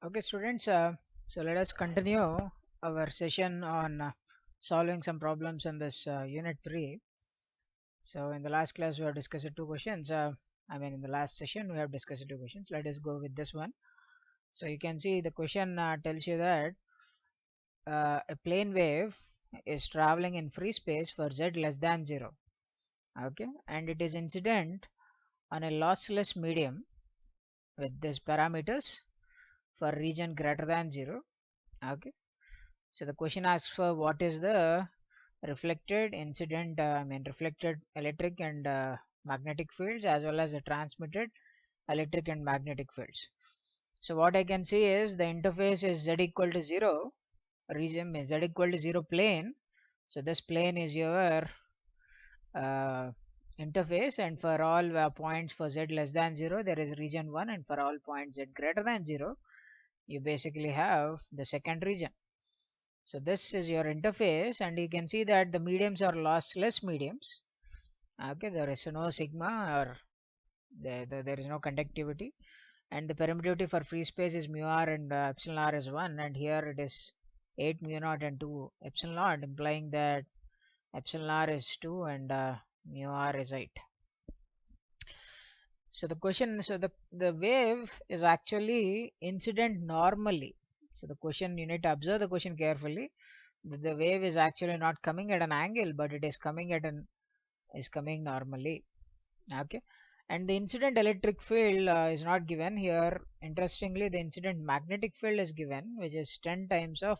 Okay, students, so let us continue our session on solving some problems in this unit 3. So in the last class we have discussed two questions. In the last session we have discussed two questions. Let us go with this one. So you can see the question tells you that a plane wave is traveling in free space for z less than 0. Okay, and it is incident on a lossless medium with these parameters for region greater than 0. Okay, so the question asks for what is the reflected incident, reflected electric and magnetic fields, as well as the transmitted electric and magnetic fields. So what I can see is the interface is z equal to 0, region is z equal to 0 plane. So this plane is your interface, and for all points for z less than 0 there is region 1, and for all points z greater than 0 you basically have the second region. So this is your interface, and you can see that the mediums are lossless mediums. Okay, there is no sigma, or there is no conductivity, and the permittivity for free space is mu r, and epsilon r is 1, and here it is 8 mu naught and 2 epsilon naught, implying that epsilon r is 2 and mu r is 8. So the question, so the wave is actually incident normally. So the question, you need to observe the question carefully. The wave is actually not coming at an angle, but it is coming at coming normally. Okay, and the incident electric field is not given here. Interestingly, the incident magnetic field is given, which is 10 times of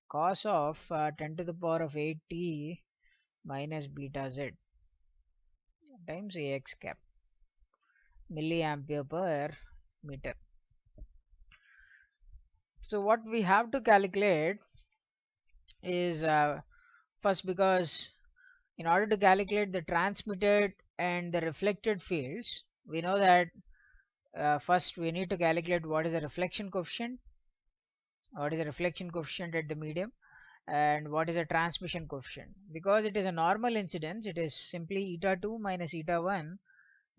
cos of 10 to the power of 8t minus beta z times ax cap milliampere per meter. So what we have to calculate is first, because in order to calculate the transmitted and the reflected fields, we know that first we need to calculate what is the reflection coefficient, at the medium, and what is a transmission coefficient. Because it is a normal incidence, it is simply eta 2 minus eta 1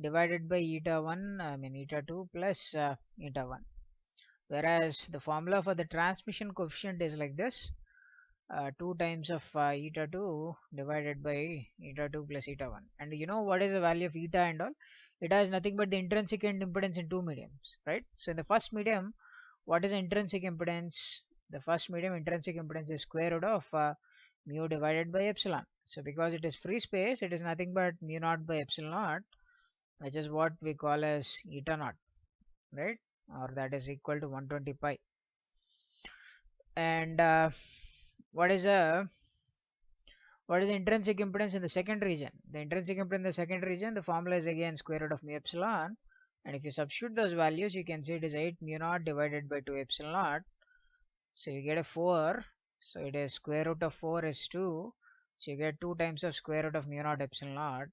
divided by eta 1, eta 2 plus eta 1. Whereas the formula for the transmission coefficient is like this, 2 times of eta 2 divided by eta 2 plus eta 1. And you know what is the value of eta and all? Eta is nothing but the intrinsic impedance in two mediums, right? So in the first medium, what is the intrinsic impedance? The first medium intrinsic impedance is square root of mu divided by epsilon. So because it is free space, it is nothing but mu naught by epsilon naught, which is what we call as eta naught, right? Or that is equal to 120 pi. And what is the intrinsic impedance in the second region? The intrinsic impedance in the second region, the formula is again square root of mu epsilon, and if you substitute those values, you can see it is 8 mu naught divided by 2 epsilon naught. So you get a 4. So it is square root of 4 is 2. So you get 2 times of square root of mu naught epsilon naught,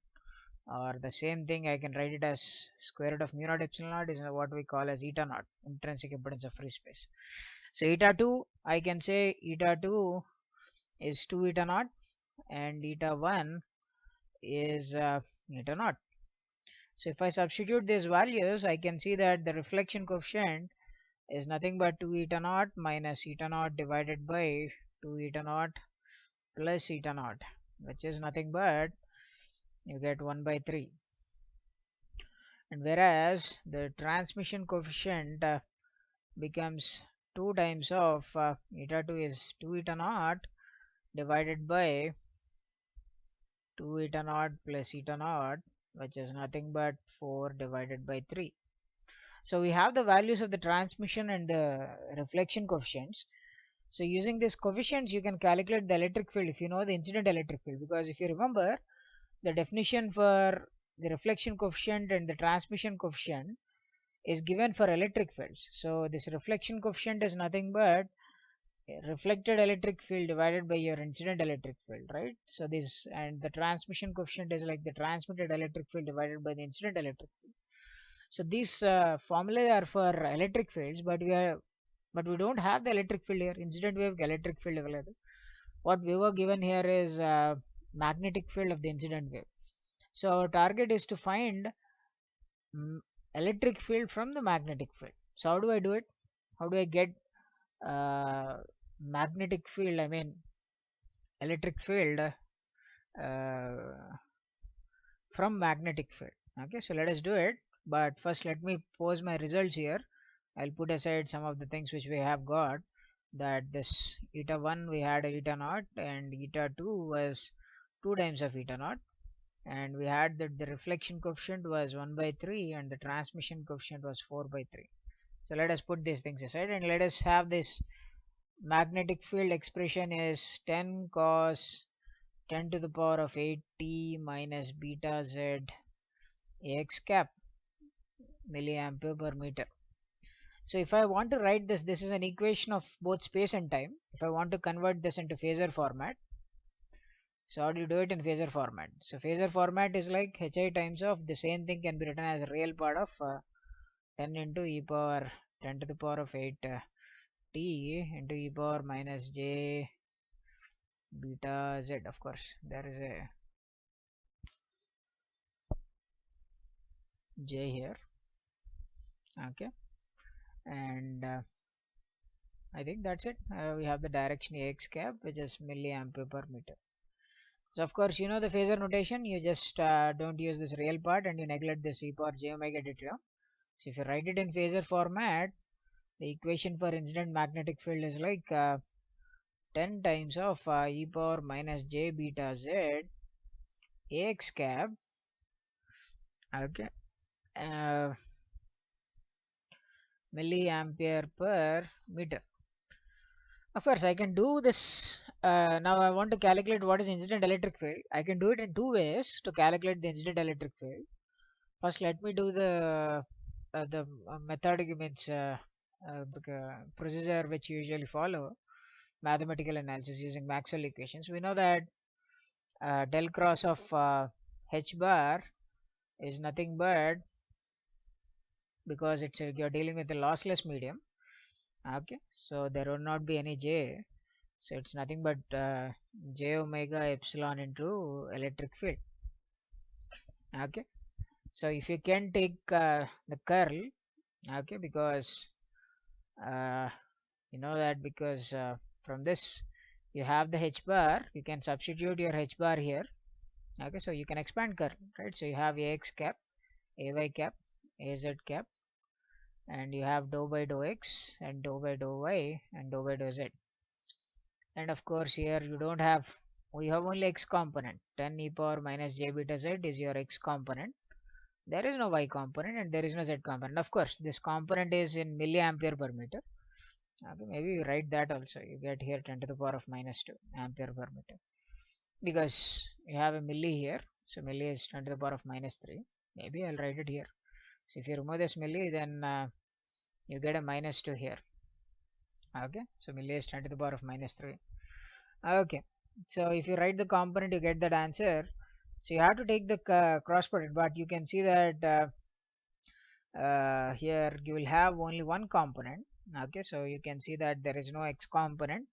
or the same thing I can write it as square root of mu naught epsilon naught is what we call as eta naught, intrinsic impedance of free space. So eta 2, I can say eta 2 is 2 eta naught, and eta 1 is eta naught. So if I substitute these values, I can see that the reflection coefficient is nothing but 2 eta naught minus eta naught divided by 2 eta naught plus eta naught, which is nothing but you get 1 by 3. And whereas the transmission coefficient becomes 2 times of eta 2 is 2 eta naught divided by 2 eta naught plus eta naught, which is nothing but 4 divided by 3. So we have the values of the transmission and the reflection coefficients. So using these coefficients, you can calculate the electric field if you know the incident electric field. Because if you remember, the definition for the reflection coefficient and the transmission coefficient is given for electric fields. So this reflection coefficient is nothing but reflected electric field divided by your incident electric field, right? So this, and the transmission coefficient is like the transmitted electric field divided by the incident electric field. So these formulae are for electric fields, but we don't have the electric field here. Incident wave electric field available. What we were given here is magnetic field of the incident wave. So our target is to find electric field from the magnetic field. So how do I do it? how do I get magnetic field, I mean electric field from magnetic field? Okay, so let us do it, but first let me pose my results here. I'll put aside some of the things which we have got, that this eta 1 we had eta naught, and eta 2 was 2 times of eta naught, and we had that the reflection coefficient was 1 by 3 and the transmission coefficient was 4 by 3. So let us put these things aside and let us have this magnetic field expression is 10 cos 10 to the power of 8t minus beta z ax cap milliampere per meter. So if I want to write this, this is an equation of both space and time. If I want to convert this into Phasor format, so how do you do it in Phasor format? So Phasor format is like hi times of the same thing can be written as a real part of 10 into e power 10 to the power of 8 t into e power minus j beta z. Of course there is a j here. Okay, and I think that's it. We have the direction ax cap, which is milliampere per meter. So of course you know the Phasor notation, you just don't use this real part and you neglect this e power j omega dt. So if you write it in Phasor format, the equation for incident magnetic field is like 10 times of e power minus j beta z ax cap, okay, milliampere per meter. Of course I can do this. Now I want to calculate what is incident electric field. I can do it in two ways to calculate the incident electric field. First let me do the method, means the procedure which you usually follow, mathematical analysis using Maxwell equations. We know that del cross of h bar is nothing but, because it's you're dealing with a lossless medium, okay, so there will not be any j, so it's nothing but j omega epsilon into electric field. Okay, so if you can take the curl, okay, because you know that because from this you have the h bar, you can substitute your h bar here. Okay, so you can expand curl, right? So you have ax cap, ay cap, az cap, and you have dou by dou x and dou by dou y and dou by dou z. And of course here you don't have, we have only x component. 10 e power minus j beta z is your x component. There is no y component and there is no z component. Of course this component is in milliampere per meter. Okay, maybe you write that also. You get here 10 to the power of minus 2 ampere per meter, because you have a milli here, so milli is 10 to the power of minus 3. Maybe I'll write it here. So if you remove this milli, then you get a minus 2 here. Okay, so milli is 10 to the power of minus 3. Okay, so if you write the component, you get that answer. So you have to take the cross product, but you can see that here you will have only one component. Okay, so you can see that there is no x component,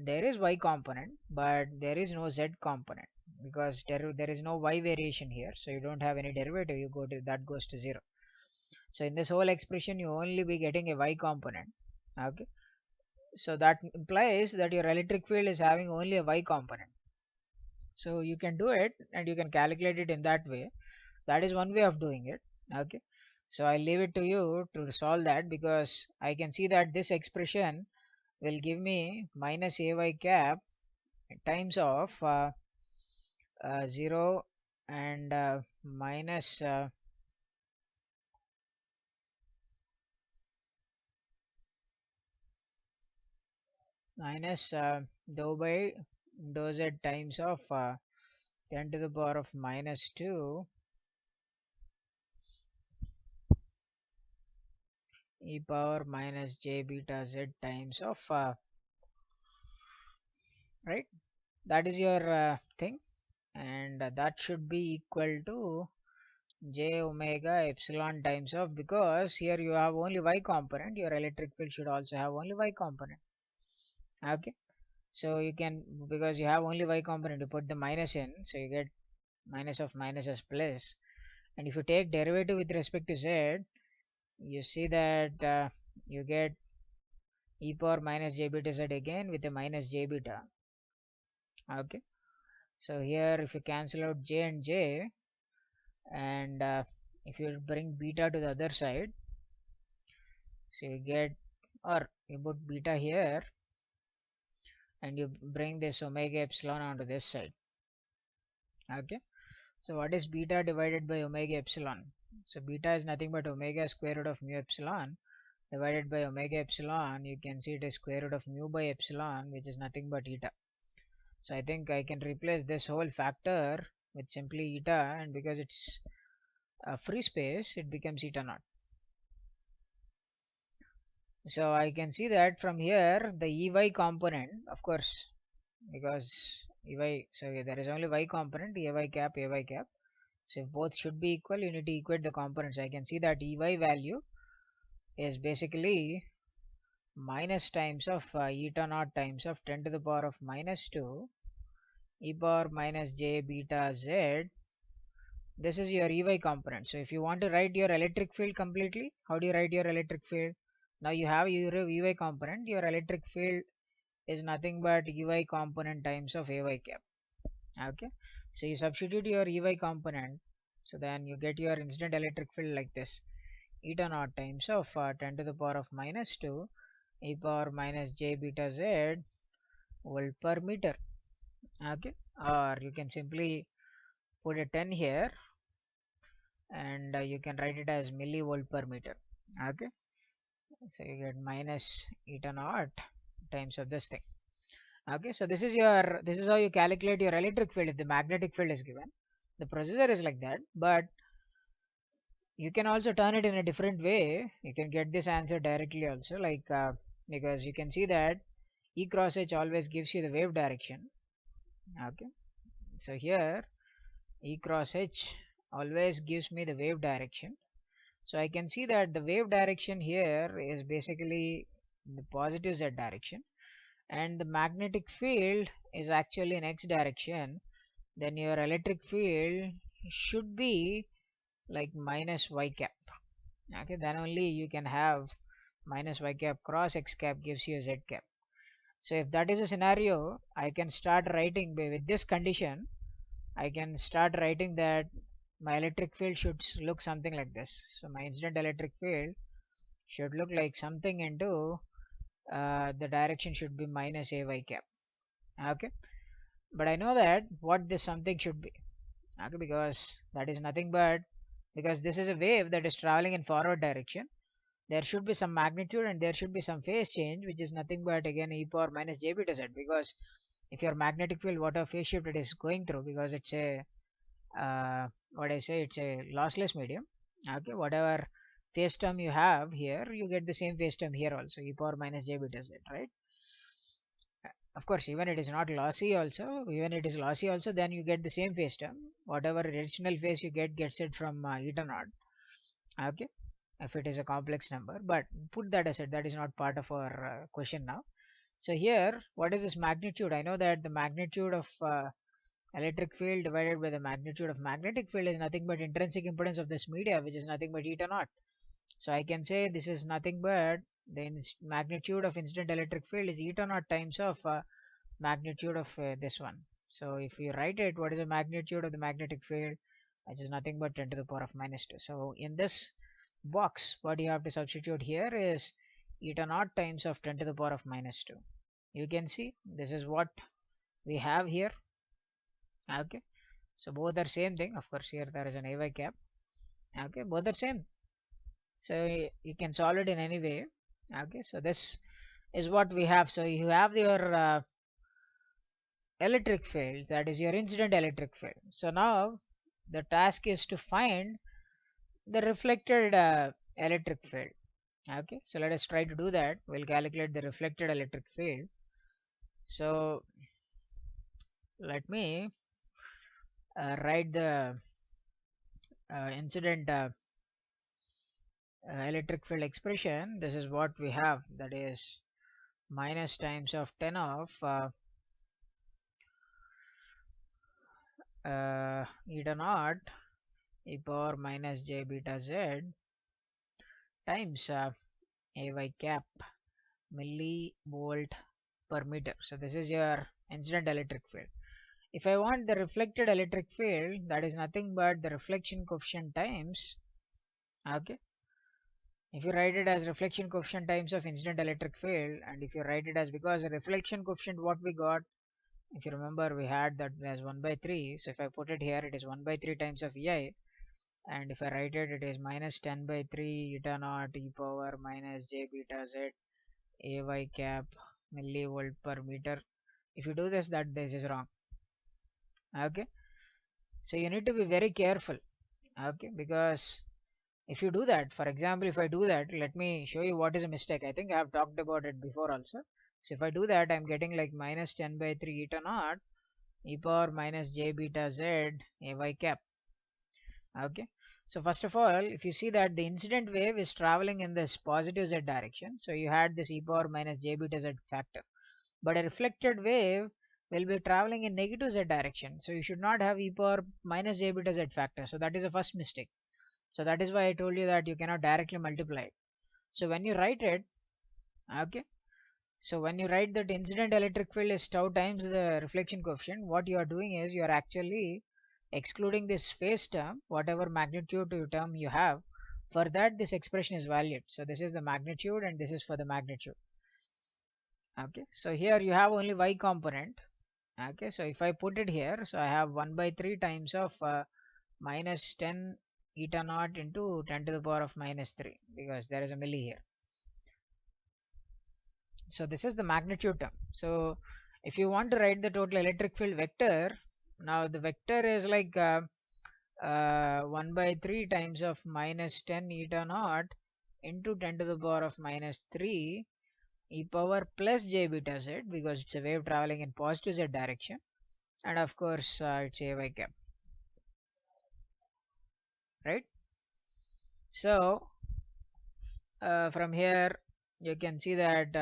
there is y component, but there is no z component, because there is no y variation here, so you don't have any derivative, you go to that goes to 0. So in this whole expression you only be getting a y component. Okay, so that implies that your electric field is having only a y component. So you can do it and you can calculate it in that way. That is one way of doing it. Okay, so I leave it to you to solve that, because I can see that this expression will give me minus ay cap times of 0 and minus dou by dou z times of 10 to the power of minus 2 e power minus j beta z times of right, that is your thing, and that should be equal to j omega epsilon times of, because here you have only y component, your electric field should also have only y component. Okay, so you can, because you have only y component, you put the minus in, so you get minus of minus as plus, and if you take derivative with respect to z, you see that you get e power minus j beta z again with a minus j beta. Okay, so here if you cancel out j and j, and if you bring beta to the other side, so you get, or you put beta here and you bring this omega epsilon onto this side. Okay, so what is beta divided by omega epsilon? So beta is nothing but omega square root of mu epsilon divided by omega epsilon. You can see it is square root of mu by epsilon, which is nothing but eta. So I think I can replace this whole factor with simply eta, and because it's a free space, it becomes eta naught. So I can see that from here the Ey component, of course, because Ey, so there is only y component, Ay cap, Ay cap. So if both should be equal, you need to equate the components. I can see that Ey value is basically minus times of eta naught times of 10 to the power of minus 2 e power minus j beta z. This is your Ey component. So if you want to write your electric field completely, how do you write your electric field? Now you have your Ey component, your electric field is nothing but Ey component times of Ay cap. Okay, so you substitute your Ey component, so then you get your incident electric field like this: eta naught times of 10 to the power of minus 2 e power minus j beta z volt per meter. Okay, or you can simply put a 10 here, and you can write it as millivolt per meter. Okay, so you get minus eta naught times of this thing. Okay, so this is how you calculate your electric field if the magnetic field is given. The procedure is like that, but you can also turn it in a different way. You can get this answer directly also, like because you can see that E cross H always gives you the wave direction. Okay, so here E cross H always gives me the wave direction. So I can see that the wave direction here is basically the positive z direction, and the magnetic field is actually in x direction. Then your electric field should be like minus y cap. Okay, then only you can have minus y cap cross x cap gives you z cap. So if that is a scenario, I can start writing with this condition. I can start writing that my electric field should look something like this. So my incident electric field should look like something into the direction should be minus ay cap. Okay, but I know that what this something should be. Okay, because that is nothing but, because this is a wave that is traveling in forward direction, there should be some magnitude and there should be some phase change, which is nothing but again e power minus j beta z. Because if your magnetic field, whatever phase shift it is going through, because it's a what I say, it's a lossless medium. Okay, whatever phase term you have here, you get the same phase term here also, e power minus j beta z, right? Of course, even it is not lossy also, even it is lossy also, then you get the same phase term. Whatever additional phase you get gets it from eta naught. Okay, if it is a complex number, but put that aside, that is not part of our question now. So here, what is this magnitude? I know that the magnitude of electric field divided by the magnitude of magnetic field is nothing but intrinsic impedance of this media, which is nothing but eta naught. So I can say this is nothing but the magnitude of incident electric field is eta naught times of magnitude of this one. So if you write it, what is the magnitude of the magnetic field? Which is nothing but 10 to the power of minus 2. So in this box, what you have to substitute here is eta naught times of 10 to the power of minus 2. You can see this is what we have here. Okay, so both are same thing. Of course, here there is an ay cap. Okay, both are same. So you can solve it in any way. Okay, so this is what we have. So you have your electric field, that is your incident electric field. So now the task is to find the reflected electric field. Okay, so let us try to do that. We'll calculate the reflected electric field. So let me write the incident electric field expression. This is what we have, that is minus times of 10 of eta naught e power minus j beta z times AY cap millivolt per meter. So this is your incident electric field. If I want the reflected electric field, that is nothing but the reflection coefficient times, okay, if you write it as reflection coefficient times of incident electric field, and if you write it as, because the reflection coefficient what we got, if you remember, we had that as 1 by 3. So if I put it here, it is 1 by 3 times of EI, and if I write it, it is minus 10 by 3 eta naught e power minus j beta z AY cap millivolt per meter. If you do this, that this is wrong. Okay, so you need to be very careful. Okay, because if you do that, for example, if I do that, let me show you what is a mistake. I think I have talked about it before also. So if I do that, I'm getting like minus 10 by 3 eta naught e power minus j beta z AY cap. Okay, so first of all, if you see that the incident wave is traveling in this positive z direction, so you had this e power minus j beta z factor, but a reflected wave will be traveling in negative z direction, so you should not have e power minus j beta z factor. So that is the first mistake. So that is why I told you that you cannot directly multiply it. So when you write it, okay, so when you write that incident electric field is tau times the reflection coefficient, what you are doing is you are actually excluding this phase term, whatever magnitude term you have. For that, this expression is valid. So this is the magnitude and this is for the magnitude. Okay, so here you have only y component. Okay, so if I put it here, so I have 1 by 3 times of minus 10 eta naught into 10 to the power of minus 3, because there is a milli here. So this is the magnitude term. So if you want to write the total electric field vector, now the vector is like 1 by 3 times of minus 10 eta naught into 10 to the power of minus 3 e power plus j beta z, because it's a wave traveling in positive z direction, and of course it's AY cap, right? So from here you can see that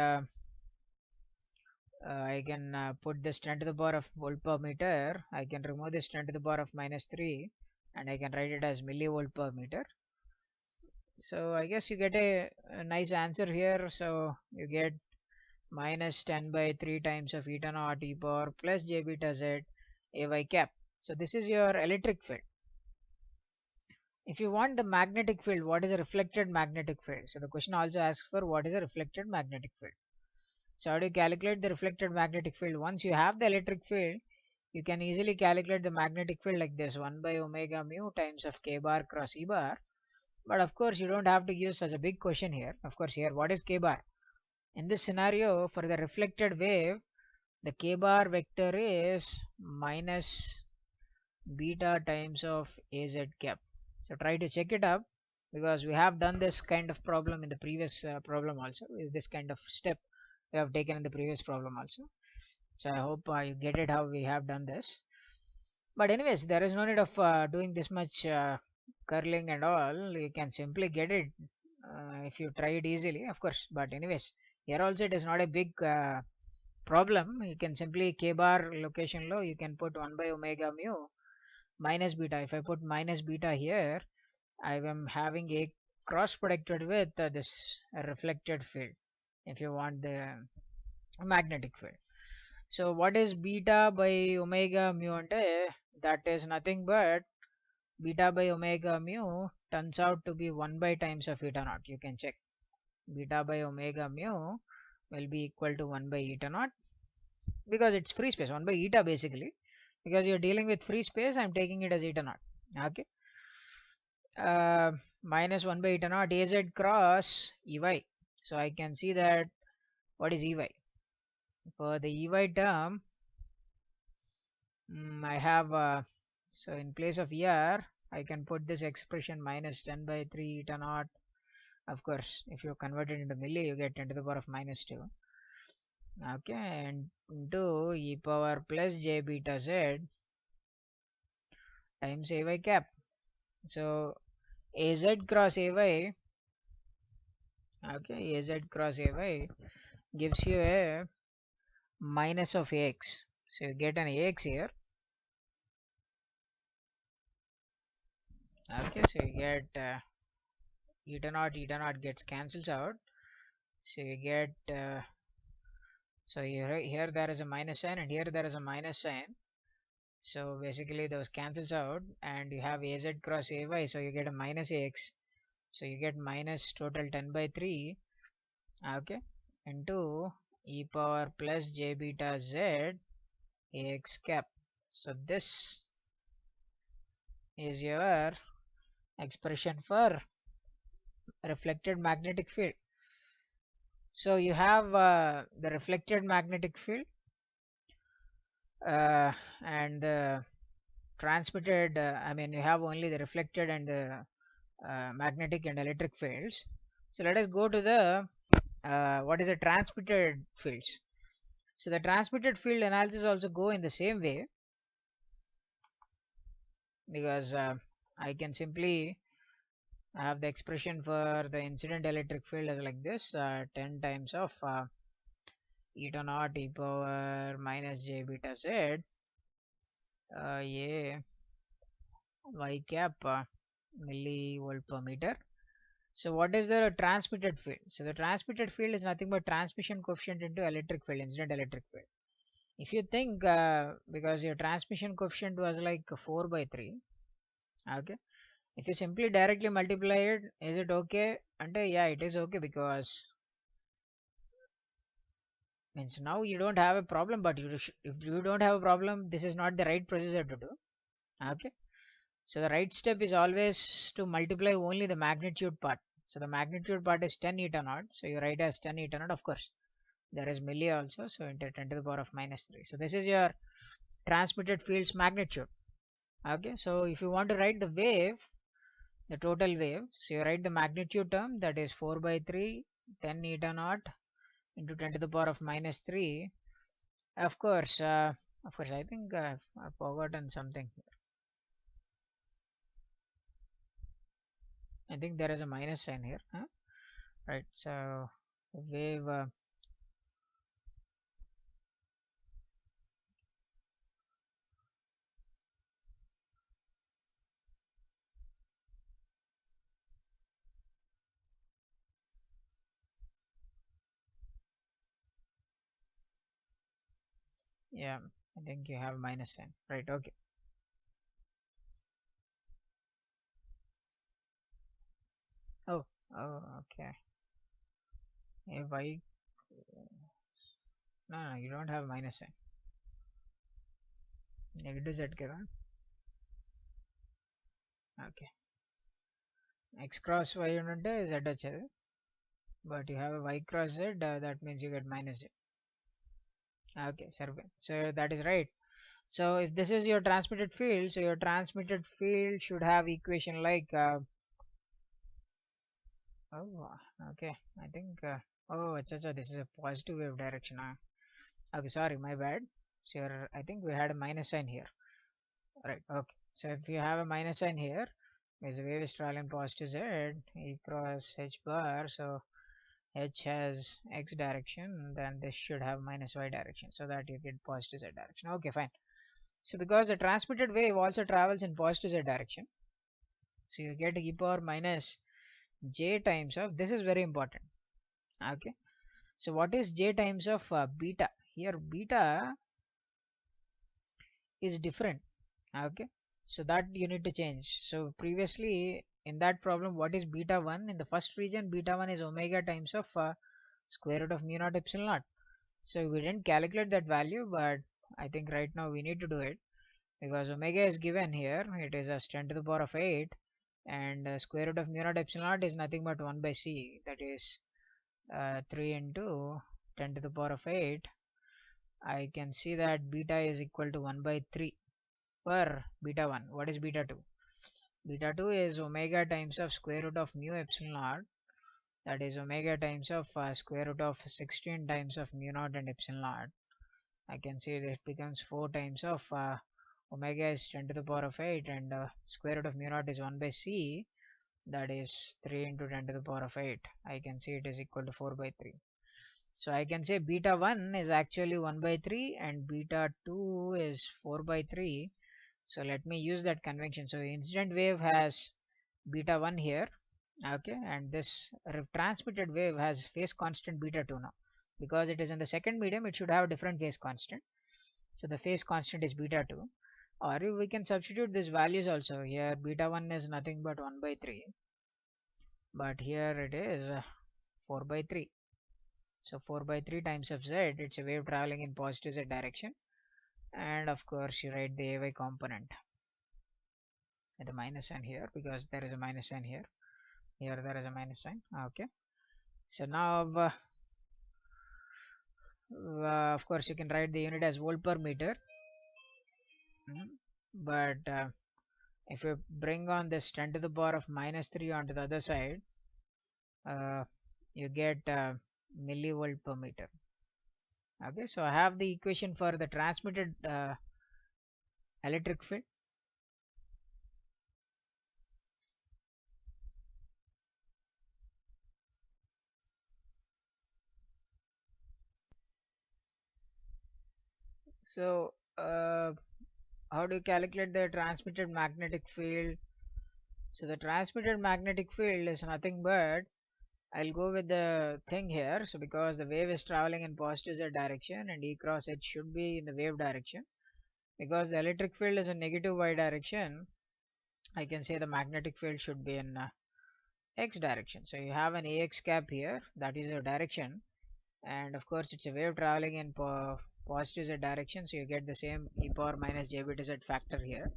I can put this 10 to the power of volt per meter. I can remove this 10 to the power of minus 3 and I can write it as millivolt per meter. So I guess you get a nice answer here. So you get minus 10 by 3 times of eta naught e power plus j beta z AY cap. So this is your electric field. If you want the magnetic field, what is a reflected magnetic field? So the question also asks for what is a reflected magnetic field. So how do you calculate the reflected magnetic field? Once you have the electric field, you can easily calculate the magnetic field like this, 1 by omega mu times of k bar cross E bar. But of course you don't have to use such a big question here. Of course here, what is k bar? In this scenario, for the reflected wave, the k bar vector is minus beta times of az cap. So try to check it up, because we have done this kind of problem in the previous problem also, with this kind of step we have taken in the previous problem also. So I hope you get it how we have done this. But anyways, there is no need of doing this much curling and all. You can simply get it if you try it easily, of course. But anyways, here also it is not a big problem. You can simply k bar location low, you can put 1 by omega mu minus beta. If I put minus beta here, I am having a cross protected with this reflected field, if you want the magnetic field. So what is beta by omega mu ante? That is nothing but beta by omega mu turns out to be 1 by times of eta naught. You can check. Beta by omega mu will be equal to 1 by eta naught, because it's free space, 1 by eta basically. Because you're dealing with free space, I'm taking it as eta naught. Okay. Minus 1 by eta naught az cross Ey. So I can see that what is Ey. For the Ey term, I have so in place of ER, I can put this expression minus 10 by 3 eta naught. Of course, if you convert it into milli, you get 10 to the power of minus 2. Okay, and into e power plus j beta z times AY cap. So AZ cross AY, okay, AZ cross AY gives you a minus of AX. So you get an AX here. Okay, so you get eta naught gets cancels out. So you get so here there is a minus sign and here there is a minus sign. So basically those cancels out and you have az cross ay, so you get a minus ax. So you get minus total 10 by 3, okay, into e power plus j beta z ax cap. So this is your expression for reflected magnetic field. So you have the reflected magnetic field and the transmitted, I mean you have only the reflected and the magnetic and electric fields. So let us go to the what is the transmitted fields. So the transmitted field analysis also go in the same way, because I can simply have the expression for the incident electric field as like this, 10 times of eta naught e power minus j beta z a y cap millivolt per meter. So what is the transmitted field? So the transmitted field is nothing but transmission coefficient into electric field, incident electric field. If you think because your transmission coefficient was like 4 by 3, okay, if you simply directly multiply it, is it okay? And yeah, it is okay, because means now you don't have a problem, but if you don't have a problem, this is not the right procedure to do, okay. So the right step is always to multiply only the magnitude part. So the magnitude part is 10 eta naught, so you write as 10 eta naught. Of course there is milli also, so into 10 to the power of minus 3. So this is your transmitted field's magnitude, okay. So if you want to write the wave, the total wave, so you write the magnitude term, that is 4 by 3 10 eta naught into 10 to the power of minus 3. Of course I think I've forgotten something here. I think there is a minus sign here, huh? Right, so wave yeah, I think you have minus sign, right? Okay. Oh, oh, okay. If I no, you don't have minus sign. Negative z కదా. Okay. X cross y ఉంటే z వచ్చేది, but you have a y cross z, that means you get minus z. Okay, so that is right. So if this is your transmitted field, so your transmitted field should have equation like oh, okay, I think oh, this is a positive wave direction. Okay, sorry, my bad. So I think we had a minus sign here, right? Okay, so if you have a minus sign here, means the wave is traveling positive z e cross h bar, so h has x direction, then this should have minus y direction, so that you get positive z direction. Okay, fine. So because the transmitted wave also travels in positive z direction, so you get e power minus j times of, this is very important, okay. So what is j times of beta? Here beta is different, okay. So that you need to change. So previously in that problem, what is beta 1? In the first region, beta 1 is omega times of square root of mu naught epsilon naught. So we didn't calculate that value, but I think right now we need to do it, because omega is given here, it is as 10 to the power of 8, and square root of mu naught epsilon naught is nothing but 1 by c, that is 3 into 10 to the power of 8. I can see that beta is equal to 1 by 3 for beta 1. What is beta 2? Beta 2 is omega times of square root of mu epsilon naught, that is omega times of square root of 16 times of mu naught and epsilon naught. I can see that it becomes 4 times of omega is 10 to the power of 8, and square root of mu naught is 1 by c, that is 3 into 10 to the power of 8. I can see it is equal to 4 by 3. So I can say beta 1 is actually 1 by 3 and beta 2 is 4 by 3. So let me use that convention. So incident wave has beta 1 here, Okay, and this transmitted wave has phase constant beta 2 now. Because it is in the second medium, it should have a different phase constant. So the phase constant is beta 2. Or we can substitute these values also. Here beta 1 is nothing but 1 by 3. But here it is 4 by 3. So 4 by 3 times of z, it's a wave traveling in positive z direction. And of course you write the AY component with a minus sign here because there is a minus sign here. Here there is a minus sign. Okay. So now of course you can write the unit as volt per meter. But if you bring on this 10 to the power of minus 3 onto the other side, you get millivolt per meter. Okay, so I have the equation for the transmitted electric field. So how do you calculate the transmitted magnetic field? So the transmitted magnetic field is nothing but, I'll go with the thing here. So because the wave is traveling in positive z direction and E cross H should be in the wave direction, because the electric field is in negative y direction, I can say the magnetic field should be in x direction. So you have an AX cap here, that is your direction, and of course it's a wave traveling in positive z direction, so you get the same e power minus j beta z factor here.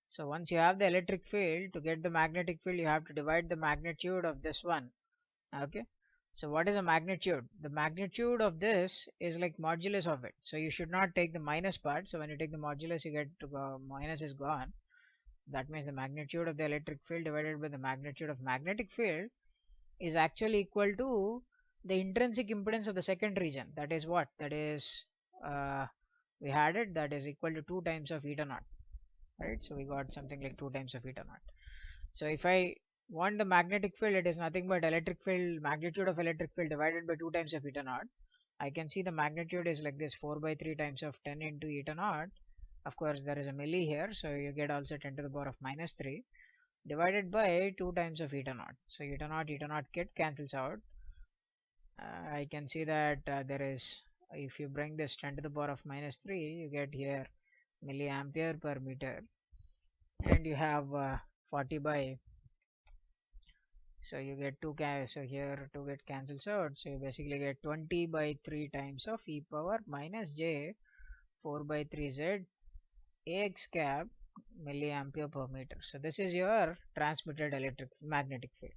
So once you have the electric field, to get the magnetic field you have to divide the magnitude of this one. Okay, so what is a magnitude? The magnitude of this is like modulus of it, so you should not take the minus part. So when you take the modulus, you get to go, minus is gone. That means the magnitude of the electric field divided by the magnitude of magnetic field is actually equal to the intrinsic impedance of the second region. That is what? That is we had it, that is equal to 2 times of eta naught, right? So we got something like 2 times of eta naught. So if I want the magnetic field, it is nothing but electric field, magnitude of electric field divided by 2 times of eta naught. I can see the magnitude is like this, 4 by 3 times of 10 into eta naught. Of course there is a milli here, so you get also 10 to the power of minus 3 divided by 2 times of eta naught. So eta naught get cancels out. I can see that there is, if you bring this 10 to the power of minus 3, you get here milliampere per meter, and you have 40 by, so you get 2 so here 2 get cancels out, so you basically get 20 by 3 times of e power minus j 4 by 3 z ax cap milliampere per meter. So this is your transmitted electric magnetic field.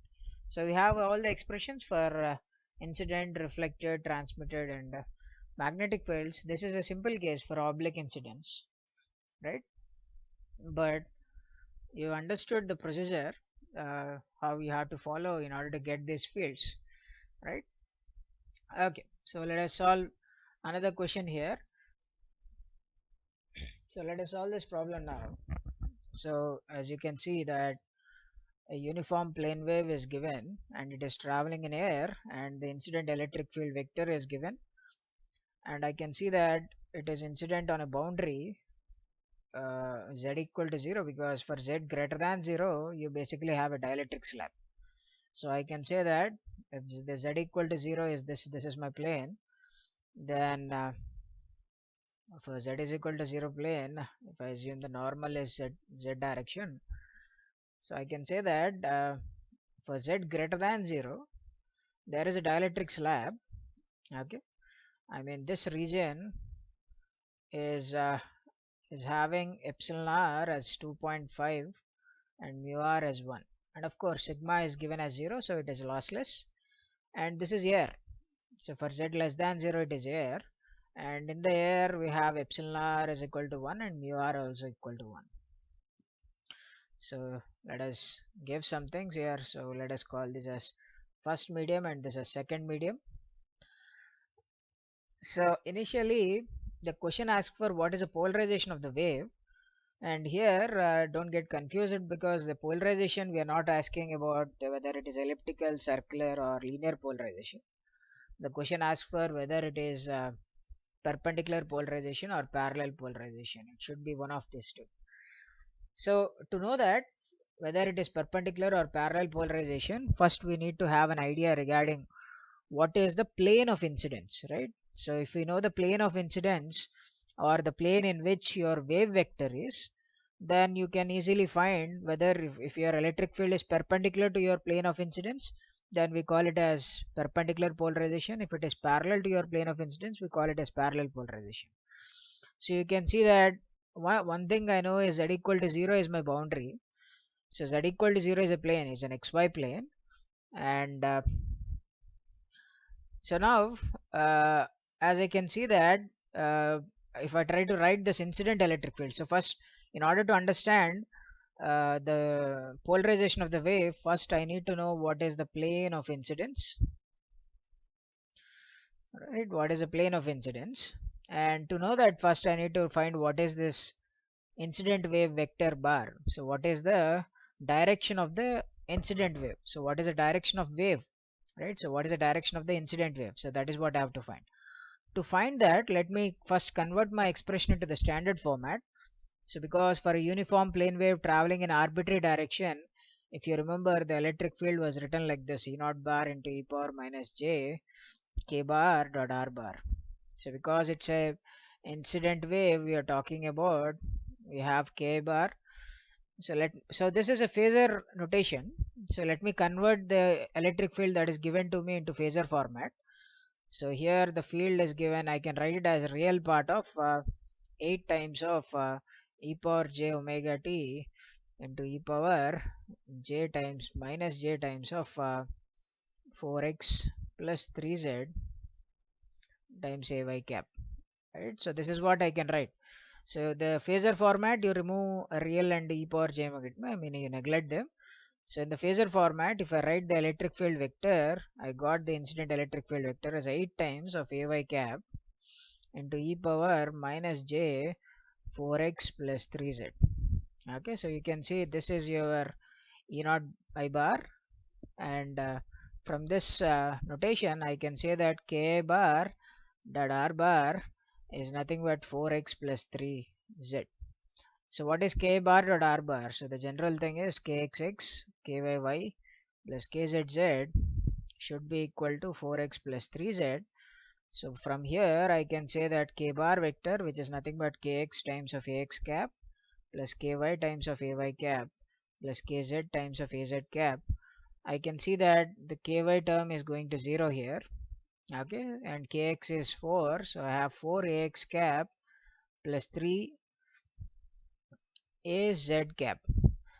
So we have all the expressions for incident, reflected, transmitted, and magnetic fields. This is a simple case for oblique incidence, right? But you understood the procedure, how you have to follow in order to get these fields, right? Okay, so let us solve another question here. So let us solve this problem now. So as you can see that a uniform plane wave is given and it is traveling in air, and the incident electric field vector is given, and I can see that it is incident on a boundary z equal to 0, because for z greater than 0 you basically have a dielectric slab. So I can say that if the z equal to 0 is this is my plane, then for z is equal to 0 plane, if I assume the normal is z direction, so I can say that for z greater than 0 there is a dielectric slab. Okay, I mean this region is having epsilon r as 2.5 and mu r as 1, and of course sigma is given as 0, so it is lossless, and this is air. So for z less than 0 it is air, and in the air we have epsilon r is equal to 1 and mu r also equal to 1. So let us give some things here. So let us call this as first medium and this as second medium. So initially the question asks for what is the polarization of the wave, and here don't get confused, because the polarization we are not asking about whether it is elliptical, circular or linear polarization. The question asks for whether it is perpendicular polarization or parallel polarization. It should be one of these two. So to know that, whether it is perpendicular or parallel polarization, first we need to have an idea regarding what is the plane of incidence, right? So if we know the plane of incidence or the plane in which your wave vector is, then you can easily find whether if your electric field is perpendicular to your plane of incidence, then we call it as perpendicular polarization. If it is parallel to your plane of incidence, we call it as parallel polarization. So you can see that one thing I know is z equal to 0 is my boundary. So z equal to 0 is a plane, is an xy plane, and so now, as I can see that if I try to write this incident electric field, so first, in order to understand the polarization of the wave, first I need to know what is the plane of incidence, right? What is the plane of incidence? And to know that, first I need to find what is this incident wave vector bar. So what is the direction of the incident wave? So what is the direction of wave, right? So what is the direction of the incident wave? So that is what I have to find. To find that, let me first convert my expression into the standard format. So because for a uniform plane wave traveling in arbitrary direction, if you remember, the electric field was written like this: E naught bar into e power minus j k bar dot r bar. So because it's a incident wave we are talking about, we have k bar. So this is a phasor notation. So let me convert the electric field that is given to me into phasor format. So here the field is given, I can write it as a real part of 8 times of e power j omega t into e power j times minus j times of 4x plus 3z times ay cap, right? So this is what I can write. So the phasor format, you remove a real and e power j omega t, I mean you neglect them. So in the phasor format, if I write the electric field vector, I got the incident electric field vector as 8 times of ay cap into e power minus j 4x plus 3z. Okay, so you can see this is your e naught I bar, and from this notation I can say that k bar dot r bar is nothing but 4x plus 3z. So what is k bar dot r bar? So the general thing is kxx kyy plus kzz should be equal to 4x plus 3z. So from here I can say that k bar vector, which is nothing but kx times of ax cap plus ky times of ay cap plus kz times of az cap. I can see that the ky term is going to 0 here. Okay, and kx is 4, so I have 4ax cap plus 3 az cap.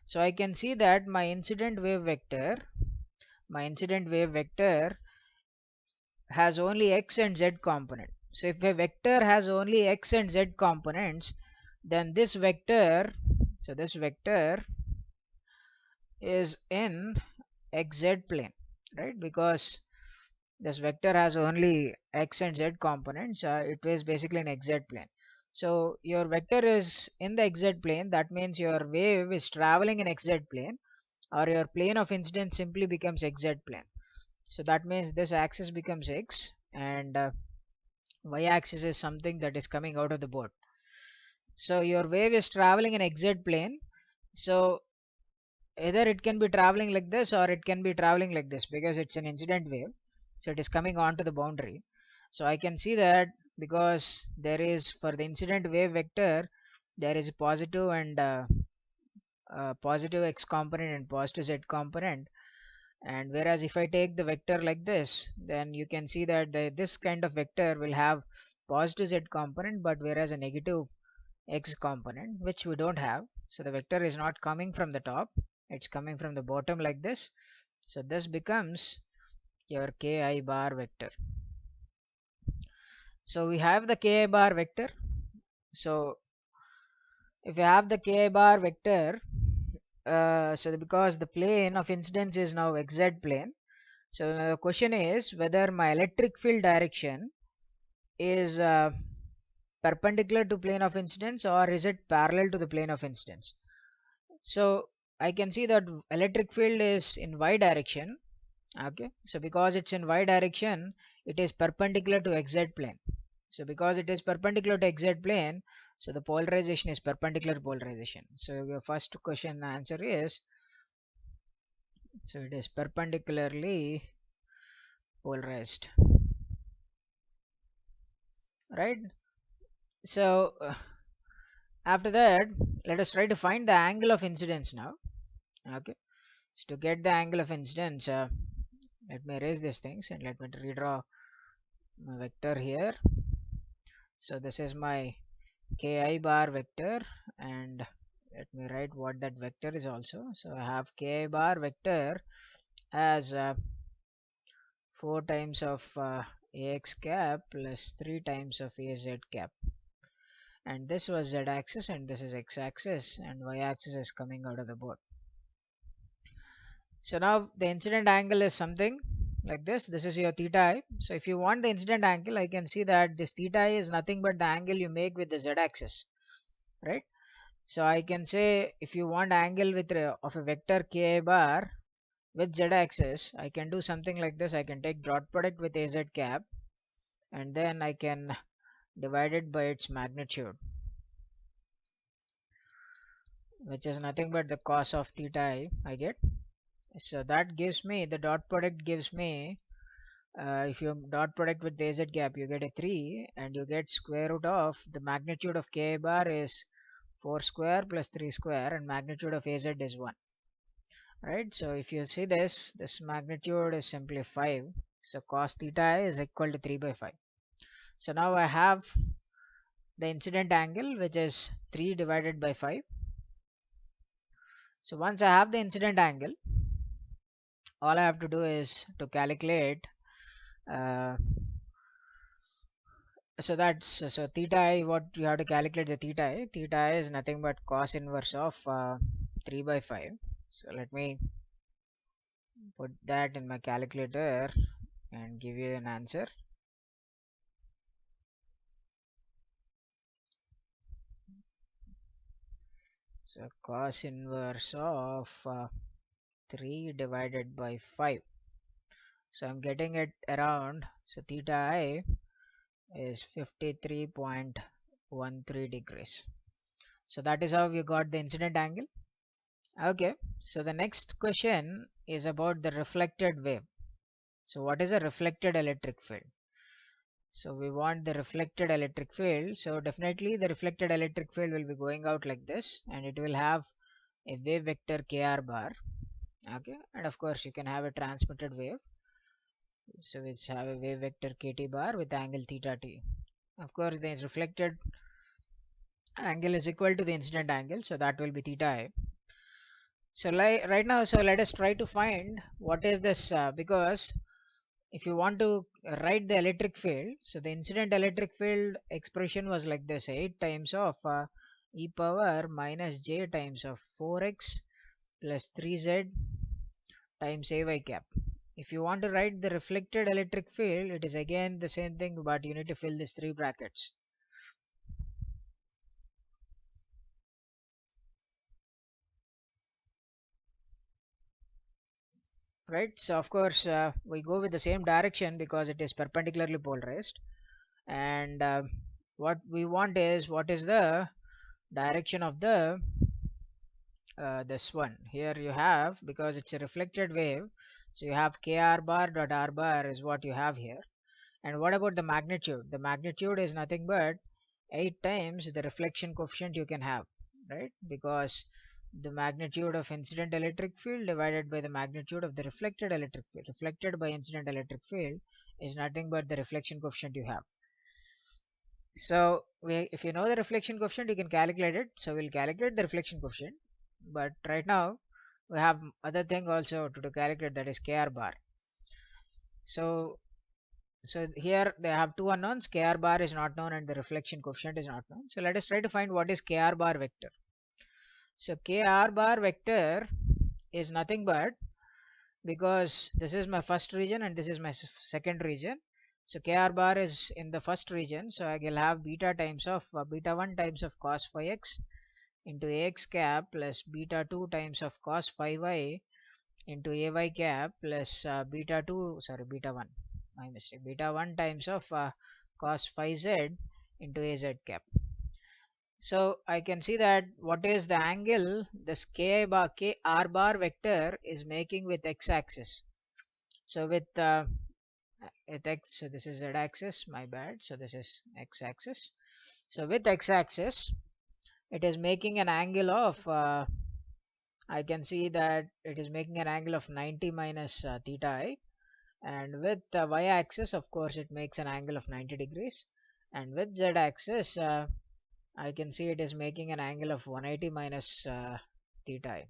So I can see that my incident wave vector has only x and z component. So if a vector has only x and z components, then this vector, so this vector is in xz plane, right? Because this vector has only x and z components, it is basically an xz plane. So your vector is in the xz plane, that means your wave is traveling in xz plane, or your plane of incidence simply becomes xz plane. So that means this axis becomes x, and y-axis is something that is coming out of the board. So your wave is traveling in xz plane, so either it can be traveling like this or it can be traveling like this, because it's an incident wave, so it is coming onto the boundary. So I can see that because there is, for the incident wave vector, there is a positive and positive x component and positive z component, and whereas if I take the vector like this, then you can see that this kind of vector will have positive z component, but whereas a negative x component, which we don't have. So the vector is not coming from the top, it's coming from the bottom like this. So this becomes your ki bar vector. So we have the ki bar vector. So if you have the ki bar vector, so because the plane of incidence is now xz plane, so the question is whether my electric field direction is perpendicular to plane of incidence or is it parallel to the plane of incidence. So I can see that electric field is in y direction. Okay, so because it's in y direction, it is perpendicular to xz plane. So because it is perpendicular to xz plane, so the polarization is perpendicular polarization. So your first question answer is So it is perpendicularly polarized, right? So after that, let us try to find the angle of incidence now. Okay, so to get the angle of incidence, let me erase these things and let me redraw my vector here. So this is my ki bar vector, and let me write what that vector is also. So I have ki bar vector as 4 times of ax cap plus 3 times of az cap, and this was z axis and this is x axis, and y axis is coming out of the board. So now the incident angle is something like this. This is your theta I. So if you want the incident angle, I can see that this theta I is nothing but the angle you make with the z axis, right? So I can say if you want angle with of a vector ki bar with z axis, I can do something like this. I can take dot product with az cap, and then I can divide it by its magnitude, which is nothing but the cos of theta I get. So that gives me, the dot product gives me, if you dot product with az cap, you get a 3, and you get square root of the magnitude of ki bar is 4 square plus 3 square, and magnitude of az is 1, right? So if you see this magnitude is simply 5, so cos theta I is equal to 3 by 5. So now I have the incident angle, which is 3 divided by 5. So once I have the incident angle, all I have to do is to calculate uh, so theta I, what you have to calculate the theta I. Theta I is nothing but cos inverse of 3 by 5. So let me put that in my calculator and give you an answer. So cos inverse of 3 divided by 5. So I'm getting it around, so theta I is 53.13 degrees. So that is how we got the incident angle. Okay, so the next question is about the reflected wave. So what is a reflected electric field? So we want the reflected electric field. So definitely the reflected electric field will be going out like this, and it will have a wave vector kr bar. Okay, and of course you can have a transmitted wave, so which have a wave vector kt bar with angle theta t. Of course the reflected angle is equal to the incident angle, so that will be theta I. So like right now, so let us try to find what is this, because if you want to write the electric field, so the incident electric field expression was like this: 8 times of e power minus j times of 4x plus 3z times ay cap. If you want to write the reflected electric field, it is again the same thing, but you need to fill these 3 brackets. Right, so of course we go with the same direction because it is perpendicularly polarized, and what we want is, what is the direction of the this one here you have, because it's a reflected wave, so you have kr bar dot r bar is what you have here. And what about the magnitude? The magnitude is nothing but 8 times the reflection coefficient you can have, right? Because the magnitude of incident electric field divided by the magnitude of the reflected electric field, reflected by incident electric field, is nothing but the reflection coefficient you have. So if you know the reflection coefficient, you can calculate it. So we'll calculate the reflection coefficient, but right now we have other thing also to calculate, that is kr bar. So here they have two unknowns: kr bar is not known and the reflection coefficient is not known. So let us try to find what is kr bar vector. So kr bar vector is nothing but, because this is my first region and this is my second region, so kr bar is in the first region, so I will have beta times of beta 1 times of cos phi x into ax cap plus beta 2 times of cos phi y into ay cap plus beta 2, sorry, beta 1, my mistake, beta 1 times of cos phi z into az cap. So I can see that what is the angle this k r bar vector is making with x-axis. So with x, so this is z-axis, my bad. So this is x-axis. So with x-axis, it is making an angle of I can see that it is making an angle of 90 minus theta I, and with the y-axis, of course, it makes an angle of 90 degrees, and with z-axis, I can see it is making an angle of 180 minus theta I.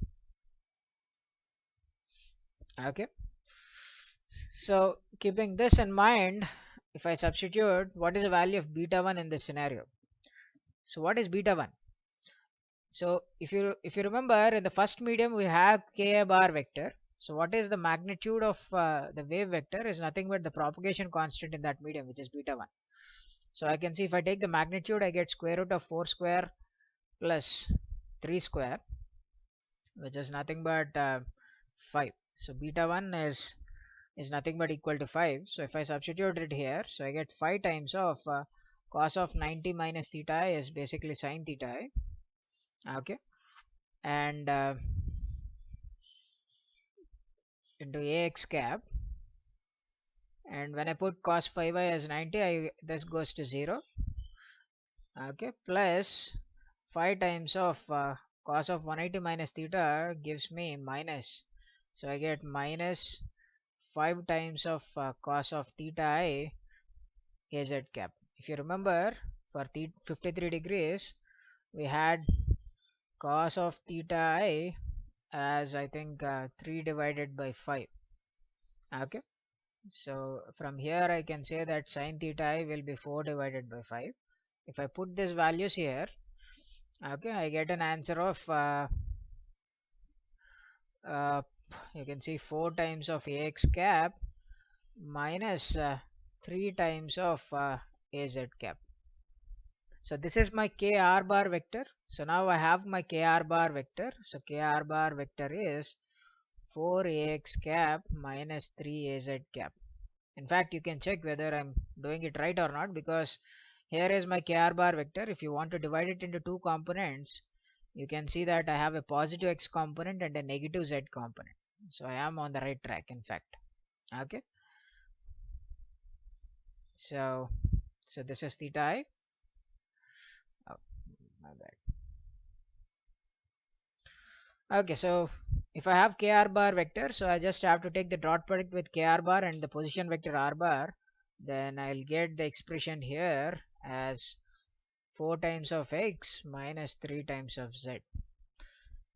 Okay, so keeping this in mind, if I substitute what is the value of beta 1 in this scenario, so what is beta 1? So if you remember, in the first medium we have k bar vector. So what is the magnitude of the wave vector is nothing but the propagation constant in that medium, which is beta 1. So I can see if I take the magnitude, I get square root of 4 square plus 3 square, which is nothing but 5. So beta 1 is nothing but equal to 5. So if I substitute it here, so I get 5 times of cos of 90 minus theta I is basically sine theta I. Okay, and into ax cap, and when I put cos 5i as 90, this goes to 0. Okay, plus 5 times of cos of 180 minus theta gives me minus, so I get minus 5 times of cos of theta I az cap. If you remember, for 53 degrees we had cos of theta I as I think 3 divided by 5. Okay, so from here I can say that sine theta I will be 4 divided by 5. If I put these values here, okay, I get an answer of uh, you can see 4 times of ax cap minus 3 times of az cap. So this is my kr bar vector. So now I have my kr bar vector. So kr bar vector is 4ax cap minus 3az cap. In fact, you can check whether I'm doing it right or not, because here is my kr bar vector. If you want to divide it into two components, you can see that I have a positive x component and a negative z component. So I am on the right track, in fact. Okay, so this is theta I. Oh, my bad. Okay, so if I have kr bar vector, so I just have to take the dot product with kr bar and the position vector r bar, then I'll get the expression here as 4 times of x minus 3 times of z.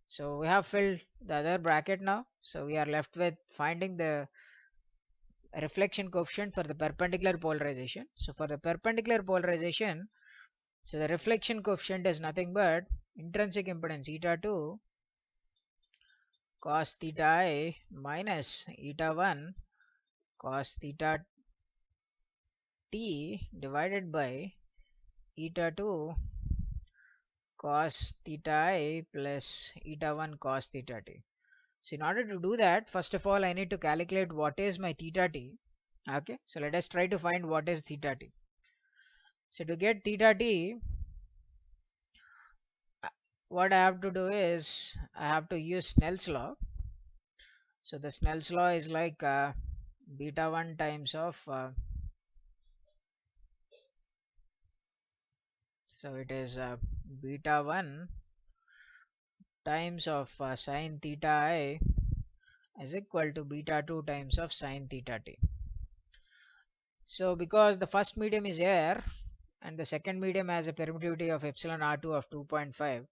So we have filled the other bracket now, so we are left with finding the reflection coefficient for the perpendicular polarization. So for the perpendicular polarization, so the reflection coefficient is nothing but intrinsic impedance eta 2 cos theta I minus eta 1 cos theta t divided by eta 2 cos theta I plus eta 1 cos theta t. So in order to do that, first of all I need to calculate what is my theta t. Okay, so let us try to find what is theta t. So to get theta t, what I have to do is I have to use Snell's law. So the Snell's law is like beta 1 times of so it is beta 1 times of sine theta I is equal to beta 2 times of sine theta t. So because the first medium is air and the second medium has a permittivity of epsilon r2 of 2.5,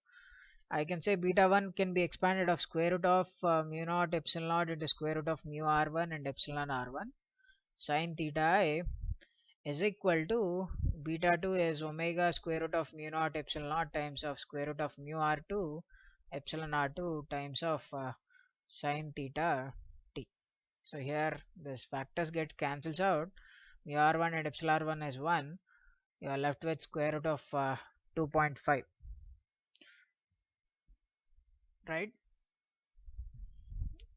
I can say beta 1 can be expanded of square root of mu naught epsilon naught into square root of mu r1 and epsilon r1. Sine theta I is equal to beta 2 is omega square root of mu naught epsilon naught times of square root of mu r2 epsilon r2 times of sine theta t. So here this factors get cancels out. Mu r1 and epsilon r1 is 1. You are left with square root of 2.5, right?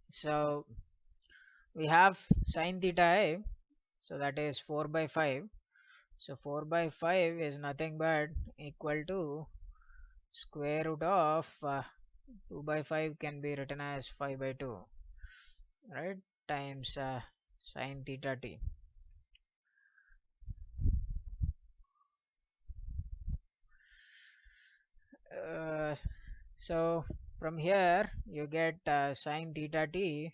So we have sine theta I, so that is 4 by 5. So 4 by 5 is nothing but equal to square root of 2 by 5 can be written as 5 by 2, right, times sine theta t. So from here you get sine theta t.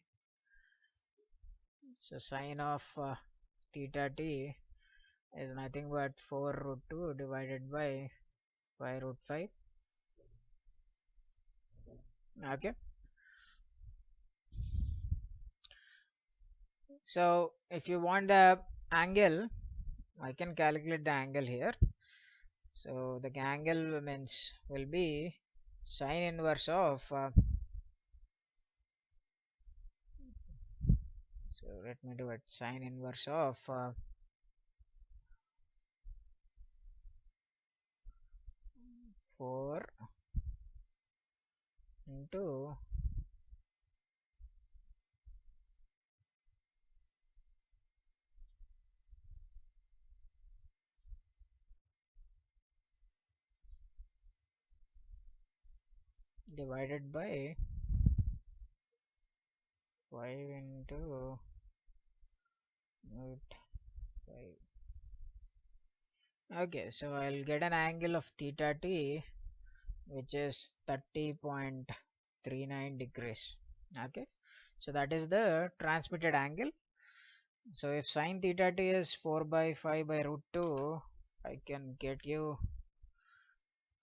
So sine of theta t is nothing but 4 root 2 divided by 5 root 5. Okay, so if you want the angle, I can calculate the angle here. So the angle means will be sine inverse of so let me do it, sine inverse of 4 into divided by 5 into root 5. Okay, so I'll get an angle of theta t which is 30.39 degrees. Okay, so that is the transmitted angle. So if sine theta t is 4 by 5 by root 2, I can get you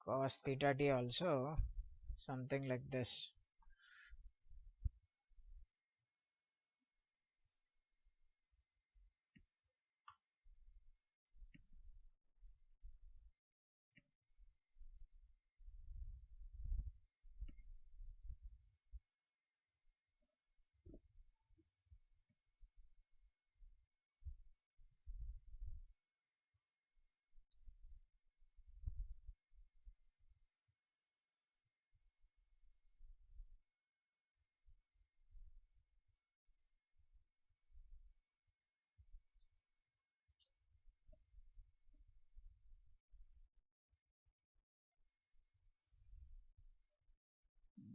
cos theta t also, something like this.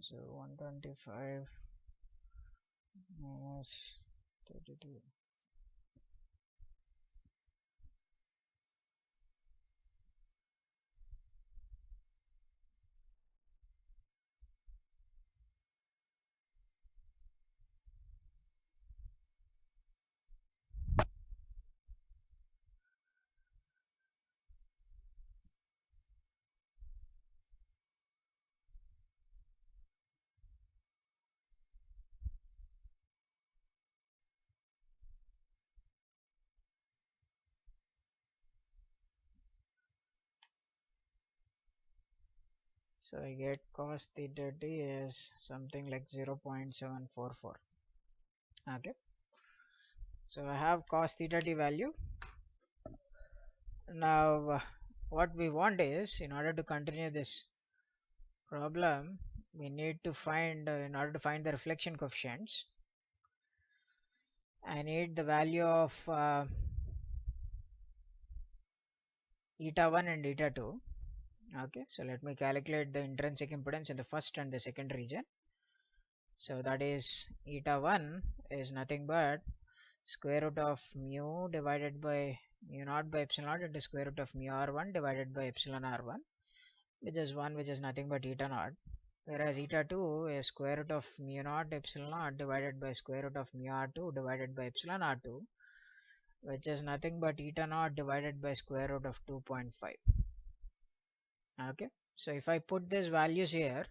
So 125 minus 32. So I get cos theta t is something like 0.744. Okay, so I have cos theta t value. Now what we want is, in order to continue this problem, we need to find in order to find the reflection coefficients, I need the value of eta 1 and eta 2. Okay, so let me calculate the intrinsic impedance in the first and the second region. So that is eta 1 is nothing but square root of mu divided by mu naught by epsilon naught into square root of mu r1 divided by epsilon r1, which is 1, which is nothing but eta naught, whereas eta 2 is square root of mu naught epsilon naught divided by square root of mu r2 divided by epsilon r2, which is nothing but eta naught divided by square root of 2.5. Okay, so if I put these values here,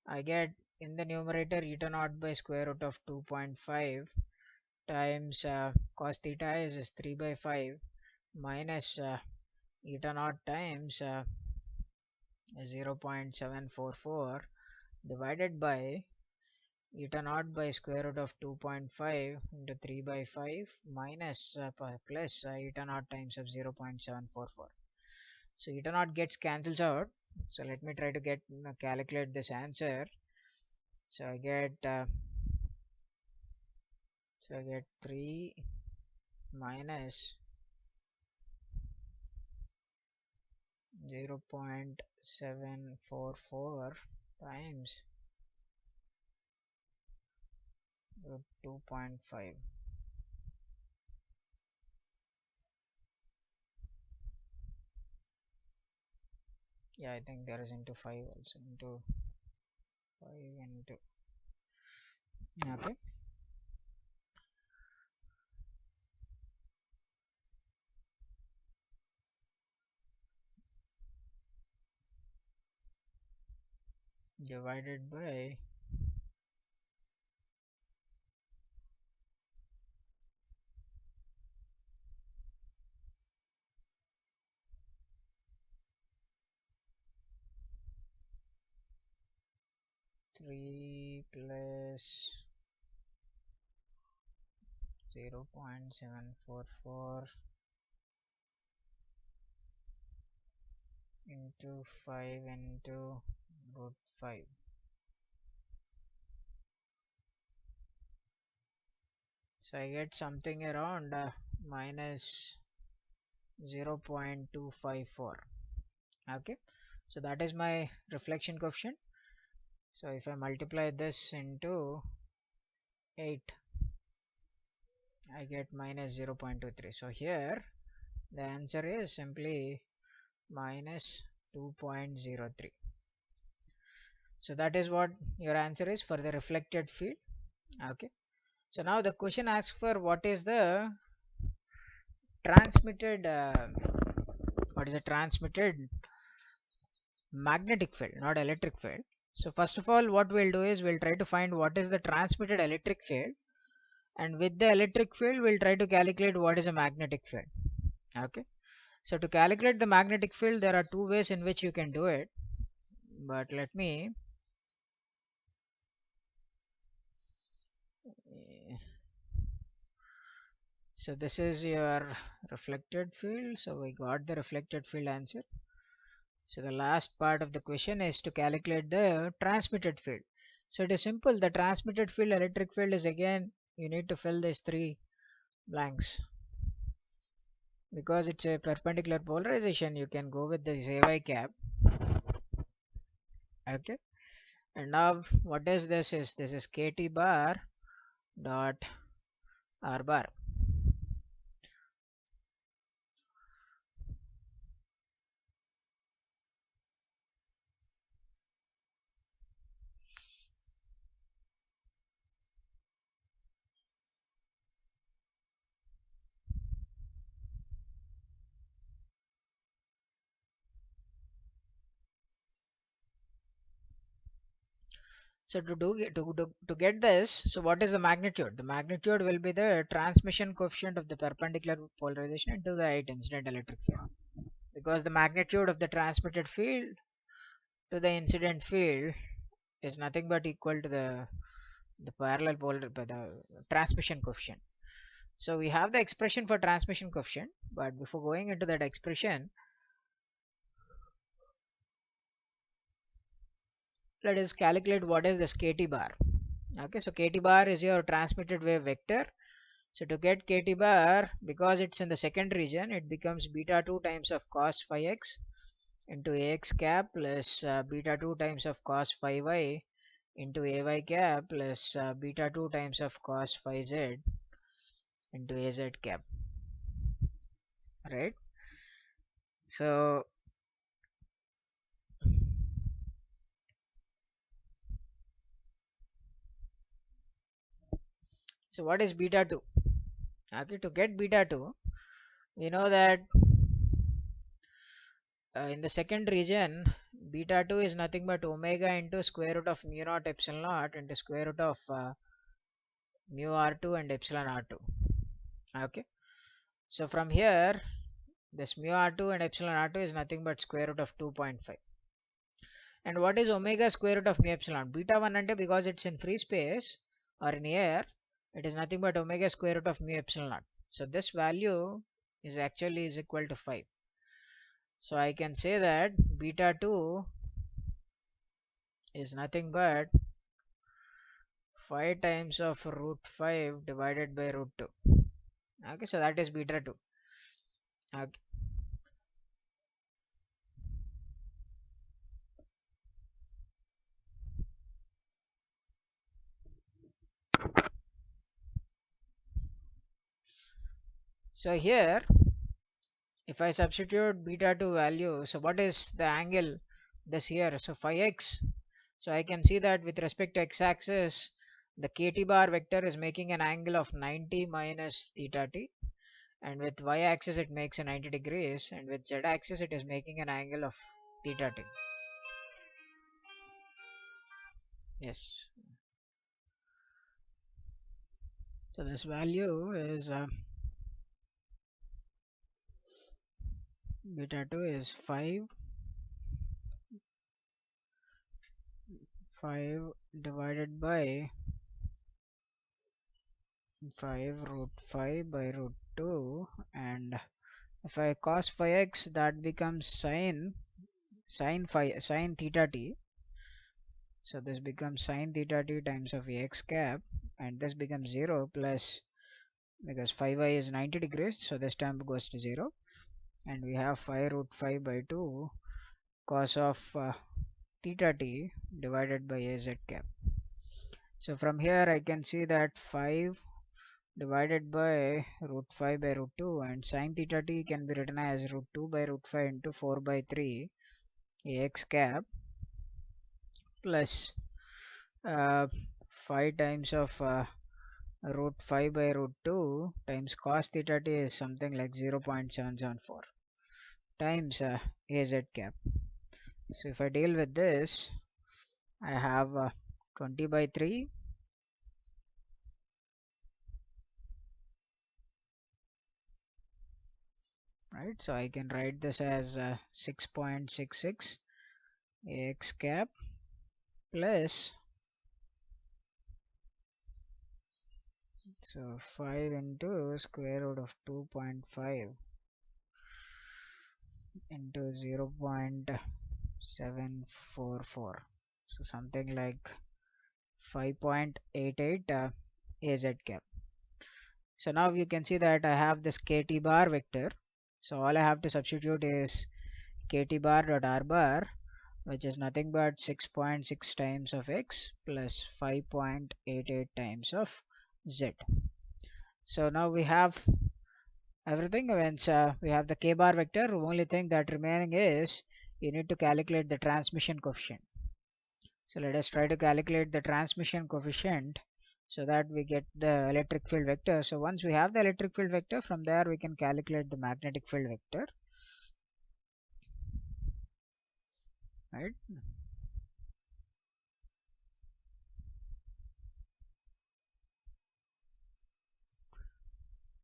I get in the numerator eta naught by square root of 2.5 times cos theta is 3 by 5 minus eta naught times 0.744 divided by eta naught by square root of 2.5 into 3 by 5 minus plus eta naught times of 0.744. So eta naught gets cancels out. So let me try to get calculate this answer. So I get 3 minus 744 times root 2.5. Yeah, I think there is into 5 also, into 5 into, okay. Divided by 3 plus 0.744 into 5 into root 5. So I get something around minus 0.254. Okay, so that is my reflection coefficient. So if I multiply this into 8, I get minus 0.23. So here the answer is simply minus 2.03. So that is what your answer is for the reflected field. Okay, so now the question asks for what is the transmitted magnetic field, not electric field. So first of all, what we'll do is we'll try to find what is the transmitted electric field, and with the electric field we'll try to calculate what is a magnetic field. Okay, so to calculate the magnetic field there are two ways in which you can do it, but let me so this is your reflected field, so we got the reflected field answer. So the last part of the question is to calculate the transmitted field. So it is simple. The transmitted field, electric field, is again you need to fill these three blanks. Because it's a perpendicular polarization, you can go with the AY cap. Okay. And now what is this is? This is KT bar dot R bar. So to get this, so what is the magnitude? The magnitude will be the transmission coefficient of the perpendicular polarization into the incident electric field. Because the magnitude of the transmitted field to the incident field is nothing but equal to the parallel polar the transmission coefficient. So we have the expression for transmission coefficient, but before going into that expression, let us calculate what is this KT bar. Okay, so KT bar is your transmitted wave vector. So to get KT bar, because it's in the second region, it becomes beta 2 times of cos phi x into ax cap plus beta 2 times of cos phi y into ay cap plus beta 2 times of cos phi z into az cap, right? So what is beta 2? Okay, to get beta 2, we know that in the second region beta 2 is nothing but omega into square root of mu naught epsilon naught into square root of mu r2 and epsilon r2. Okay, so from here this mu r2 and epsilon r2 is nothing but square root of 2.5. And what is omega square root of mu epsilon? Beta 1 ante because it's in free space or in air, it is nothing but omega square root of mu epsilon naught. So this value is actually is equal to 5. So I can say that beta 2 is nothing but 5 times of root 5 divided by root 2. Okay, so that is beta 2. Okay. So here if I substitute beta 2 value, so what is the angle this here? So phi x. So I can see that with respect to x-axis, the kt bar vector is making an angle of 90 minus theta t, and with y-axis it makes a 90 degrees, and with z-axis it is making an angle of theta t. Yes. So this value is beta 2 is 5 divided by 5 root 5 by root 2, and if I cos phi x, that becomes sine theta t. So this becomes sine theta t times of x cap, and this becomes 0 plus, because phi y is 90 degrees, so this term goes to 0, and we have 5 root 5 by 2 cos of theta t divided by az cap. So from here I can see that 5 divided by root 5 by root 2, and sine theta t can be written as root 2 by root 5 into 4 by 3 x cap plus 5 times of root 5 by root 2 times cos theta t is something like 0.774 times az cap. So if I deal with this, I have 20 by 3 right, so I can write this as 6.66 x cap plus, so 5 into square root of 2.5 into 0.744, so something like 5.88 az cap. So now you can see that I have this kt bar vector, so all I have to substitute is kt bar dot r bar, which is nothing but 6.6 times of x plus 5.88 times of z. So now we have everything. Once we have the k bar vector, the only thing that remaining is you need to calculate the transmission coefficient. So let us try to calculate the transmission coefficient so that we get the electric field vector. So once we have the electric field vector, from there we can calculate the magnetic field vector, right?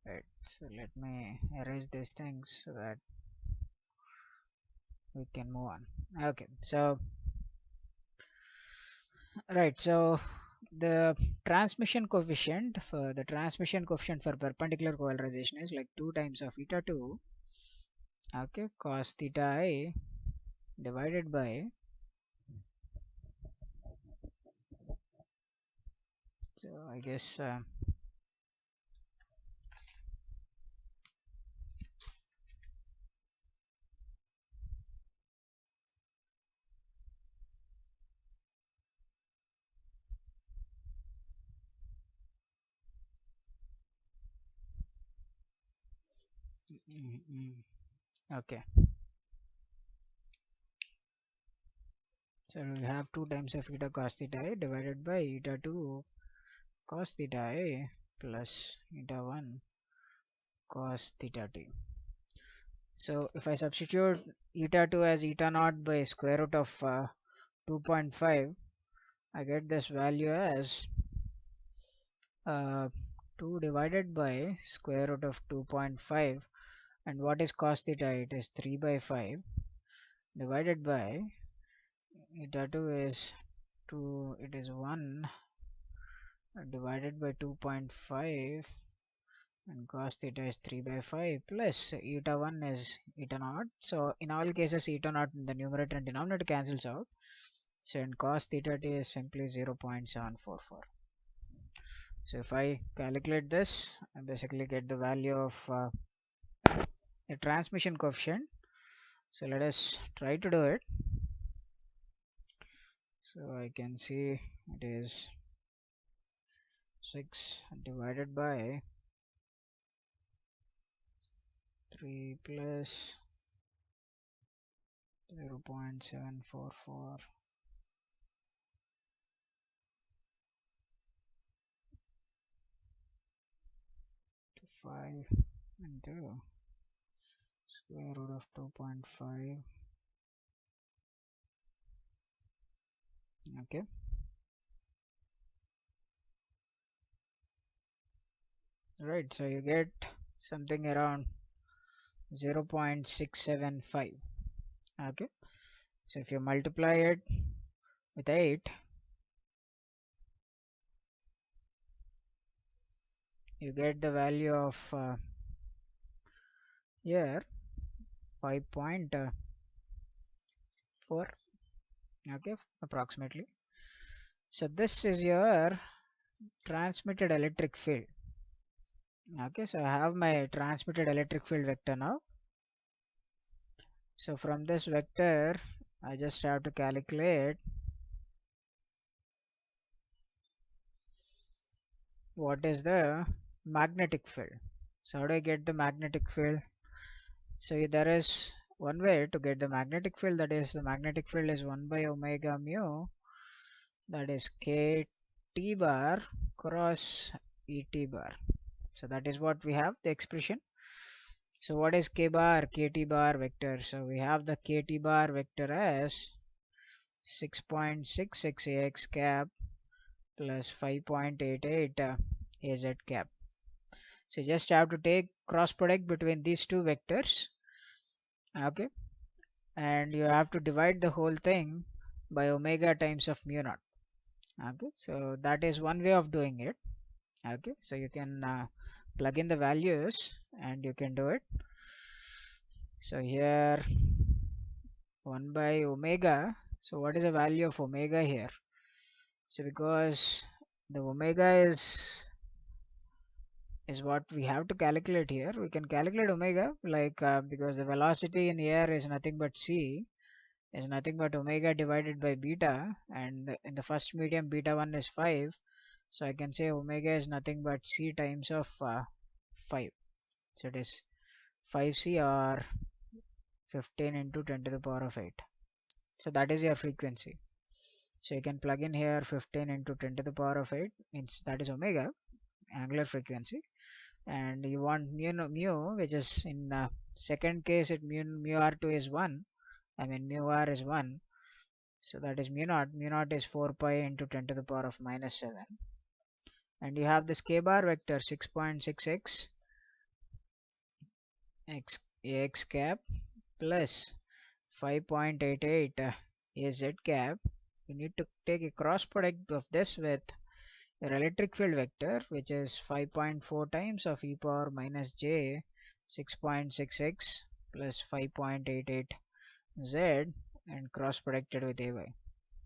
Right, so let me erase these things so that we can move on. Okay, so right, so the transmission coefficient for perpendicular polarization is like 2 times of eta 2, okay, cos theta I divided by, so I guess okay, so we have 2 times of eta cos theta I divided by eta 2 cos theta I plus eta 1 cos theta t. So if I substitute eta 2 as eta naught by square root of 2.5, I get this value as 2 divided by square root of 2.5, and what is cos theta? It is 3 by 5 divided by eta 2 is 2, it is 1 divided by 2.5, and cos theta is 3 by 5 plus eta 1 is eta naught. So in all cases eta naught in the numerator and denominator cancels out, so in cos theta t is simply 0.744. So if I calculate this, I basically get the value of the transmission coefficient. So let us try to do it. So I can see it is 6 divided by 3 plus 0.744 to 5 into square root of 2.5. Okay, right, so you get something around 0.675. Okay, so if you multiply it with 8, you get the value of here 5.4. Okay, approximately. So this is your transmitted electric field. Okay, so I have my transmitted electric field vector now. So from this vector I just have to calculate what is the magnetic field. So how do I get the magnetic field? So there is one way to get the magnetic field, that is the magnetic field is 1 by omega mu, that is k t bar cross E t bar. So that is what we have, the expression. So what is k bar? Kt bar vector. So we have the kt bar vector as 6.66 ax cap plus 5.88 az cap. So you just have to take cross product between these two vectors. Okay, and you have to divide the whole thing by omega times of mu naught. Okay, so that is one way of doing it. Okay, so you can plug in the values and you can do it. So here 1 by omega. So what is the value of omega here? So because the omega is what we have to calculate here, we can calculate omega like because the velocity in air is nothing but c, is nothing but omega divided by beta, and in the first medium beta 1 is 5, so I can say omega is nothing but c times of 5. So it is 5c or 15 into 10 to the power of 8. So that is your frequency. So you can plug in here 15 into 10 to the power of 8, means that is omega, angular frequency, and you want mu, which is in second case it mu r2 is 1, I mean mu r is 1, so that is mu naught is 4 pi into 10 to the power of minus 7, and you have this k bar vector 6.66 ax cap plus 5.88 az cap. You need to take a cross product of this with your electric field vector, which is 5.4 times of e power minus j 6.66 plus 5.88 z, and cross producted with ay.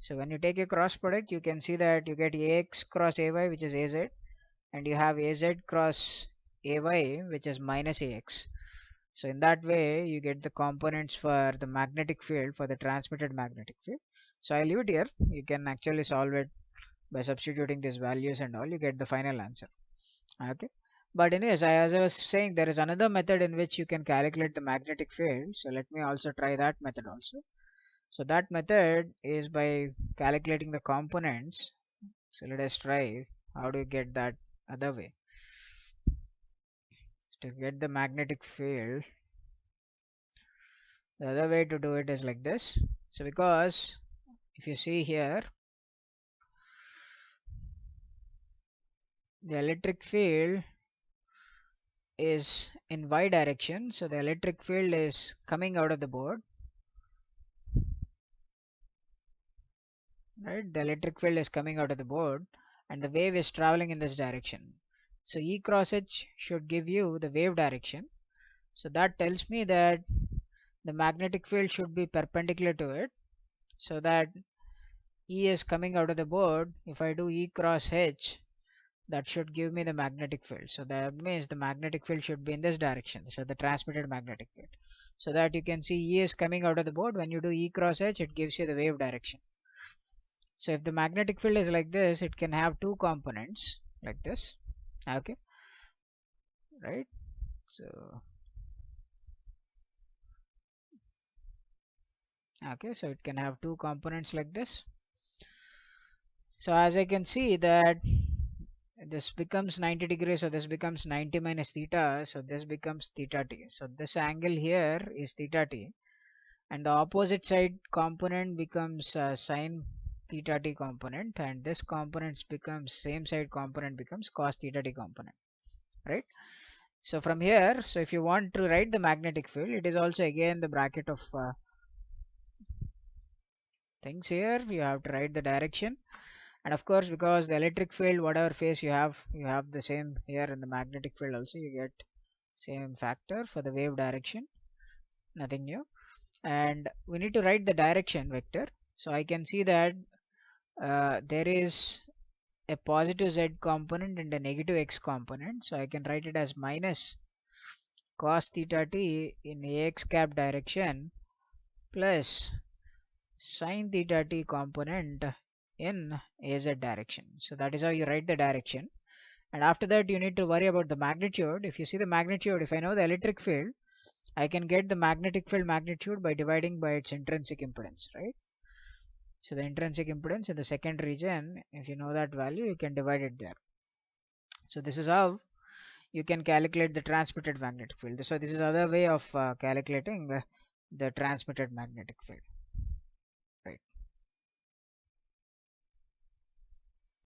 So when you take a cross product, you can see that you get ax cross ay, which is az, and you have az cross ay, which is minus ax. So in that way you get the components for the magnetic field, for the transmitted magnetic field. So I leave it here. You can actually solve it by substituting these values and all, you get the final answer. Okay, but anyways, as I was saying, there is another method in which you can calculate the magnetic field. So let me also try that method also. So that method is by calculating the components. So let us try how do you get that other way. To get the magnetic field, the other way to do it is like this. So because if you see here, the electric field is in y direction, so the electric field is coming out of the board, right? The electric field is coming out of the board and the wave is traveling in this direction. So E cross H should give you the wave direction. So that tells me that the magnetic field should be perpendicular to it, so that E is coming out of the board. If I do E cross H, that should give me the magnetic field. So that means the magnetic field should be in this direction, so the transmitted magnetic field. So that you can see E is coming out of the board. When you do E cross H, it gives you the wave direction. So if the magnetic field is like this, it can have two components like this. Okay, right? So Okay, so it can have two components like this. So as I can see that this becomes 90 degrees, so this becomes 90 minus theta, so this becomes theta t. So this angle here is theta t, and the opposite side component becomes sine theta t component, and this component becomes same side component becomes cos theta t component, right? So from here, so if you want to write the magnetic field, it is also again the bracket of things. Here you have to write the direction, and of course because the electric field whatever phase you have the same here in the magnetic field also, you get same factor for the wave direction, nothing new. And we need to write the direction vector. So I can see that there is a positive z component and a negative x component, so I can write it as minus cos theta t in ax cap direction plus sin theta t component in az direction. So that is how you write the direction. And after that you need to worry about the magnitude. If you see the magnitude, if I know the electric field, I can get the magnetic field magnitude by dividing by its intrinsic impedance, right? So the intrinsic impedance in the second region, if you know that value, you can divide it there. So this is how you can calculate the transmitted magnetic field. So this is other way of calculating the transmitted magnetic field.